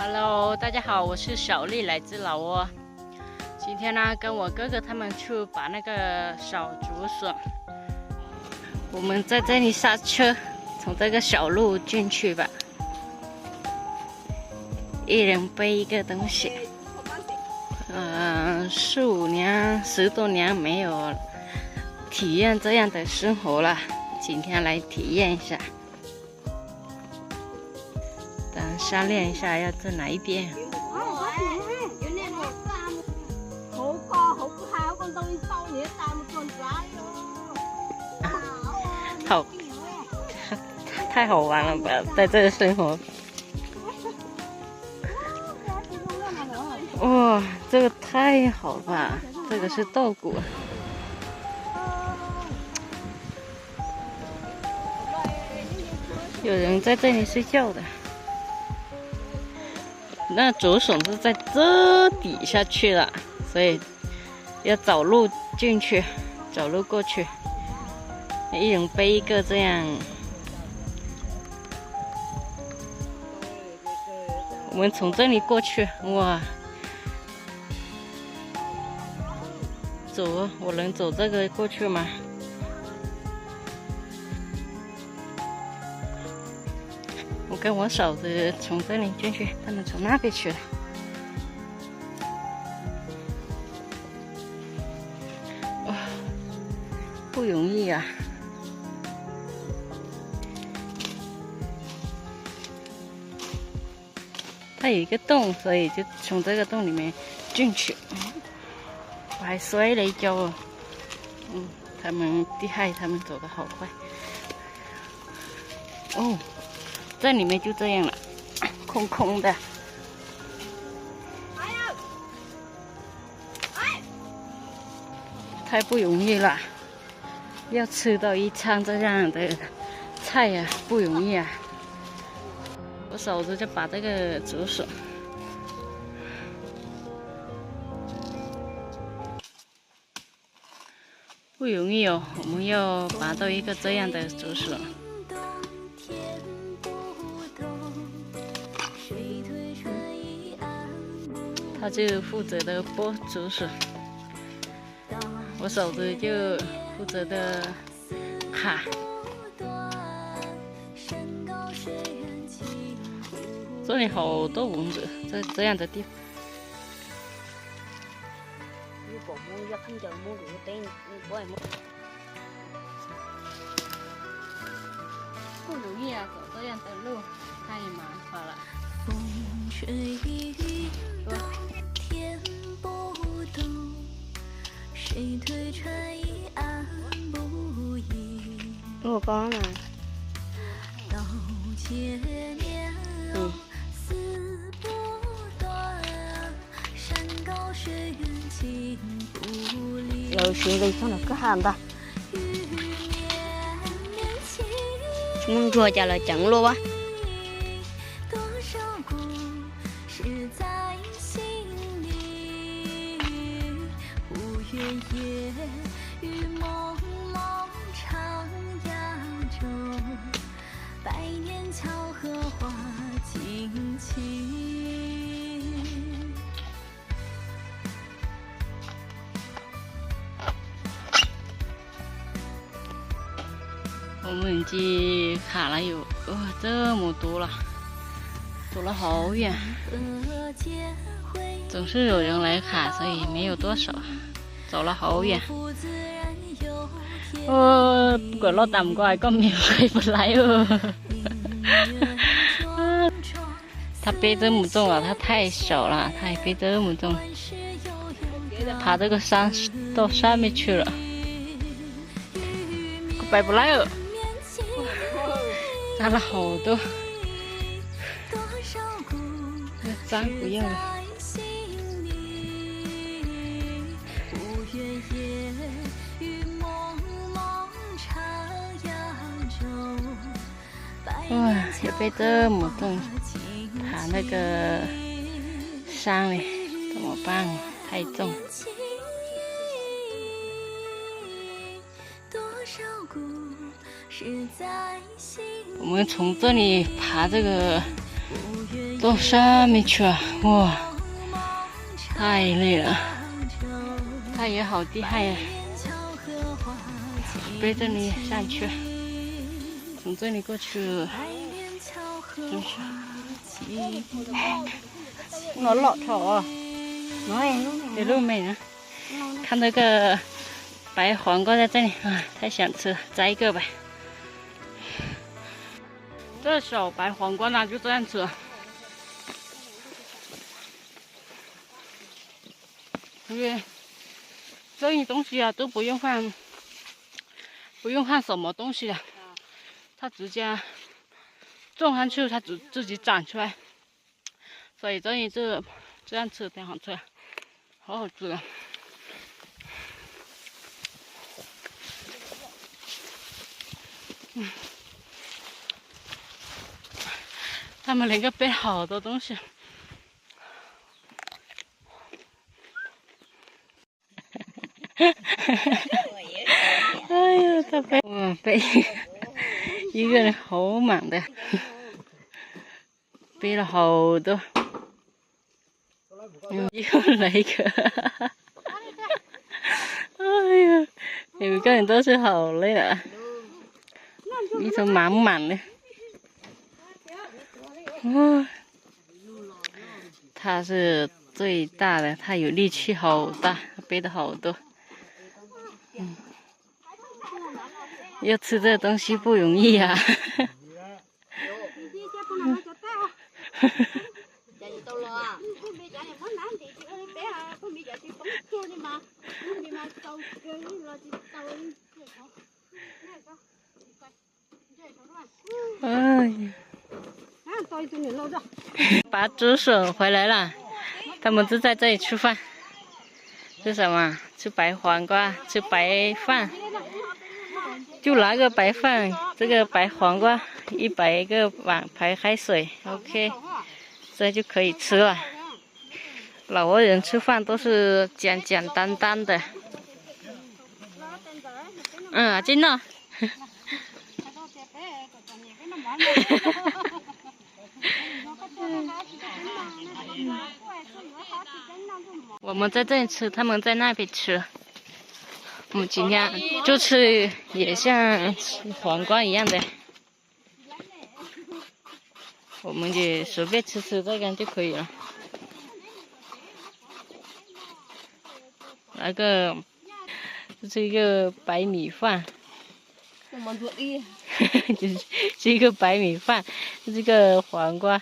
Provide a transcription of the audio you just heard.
Hello， 大家好，我是小丽，来自老挝。今天呢，跟我哥哥他们去把那个小竹笋，我们在这里刹车，从这个小路进去吧。一人背一个东西。4、5年、10多年没有体验这样的生活了，今天来体验一下。商量一下要在哪一边。好，太好玩了吧，在这里生活。哇，这个太好了吧，这个是豆鼓。有人在这里睡觉的。那竹笋是在这底下去了，所以要走路进去，走路过去，一人背一个这样。我们从这里过去，哇，走，我能走这个过去吗？我跟我嫂子从这里进去，他们从那边去了。哇，不容易啊！它有一个洞，所以就从这个洞里面进去。我还摔了一跤哦。他们厉害，他们走得好快。哦。这里面就这样了，空空的。太不容易了，要吃到一餐这样的菜呀，不容易啊。我嫂子就把这个竹笋，不容易哦，我们要拔到一个这样的竹笋。他就负责的剥竹笋，我嫂子就负责的卡。这里好多蚊子，在这样的地方。不容易啊，走这样的路太麻烦了。天不动，谁推船一岸不移。我帮了。刀切面丝不断，山高水远情不离。有谁在上头干的？我坐下来讲了哇。夜雨蒙蒙长亚洲，百年巧合花惊奇。我们已经卡了有这么多了，走了好远，总是有人来卡，所以没有多少。走了好远，不管落淡過個面回不來哦。他背这么重啊，他太小了，他还背这么重，爬这个山到上面去了，回不来哦。扎了好多，脏不用了。哇，也背这么重，爬那个山里怎么办？太重。我们从这里爬这个到上面去啊！哇，太累了。他也好厉害呀，背着你上去，从这里过去，真是。nó lọt thỏ给露美呢，看那个白黄瓜在这里啊，太想吃了，摘一个吧。这小白黄瓜呢，就这样吃。因为这些东西啊都不用放什么东西的，它直接种上去，它自己长出来，所以这样吃挺好吃，好好吃啊！他们连个背好多东西。哎呀，他背哇背一个人好满的，背了好多。又来一个，哎呀，每个人都是好累了，一头满满的。哇，他是最大的，他有力气好大，背的好多。要吃这东西不容易啊。哎呀，把猪手回来了，他们就在这里吃饭。吃什么？吃白黄瓜，吃白饭。就拿个白饭，这个白黄瓜100个碗白开水 ，OK， 这就可以吃了。老外人吃饭都是简简单单的。真的。我们在这里吃，他们在那边吃。我们今天就吃也像吃黄瓜一样的，我们也随便吃这个就可以了。那个这是一个白米饭，就是一个白米饭，这个黄瓜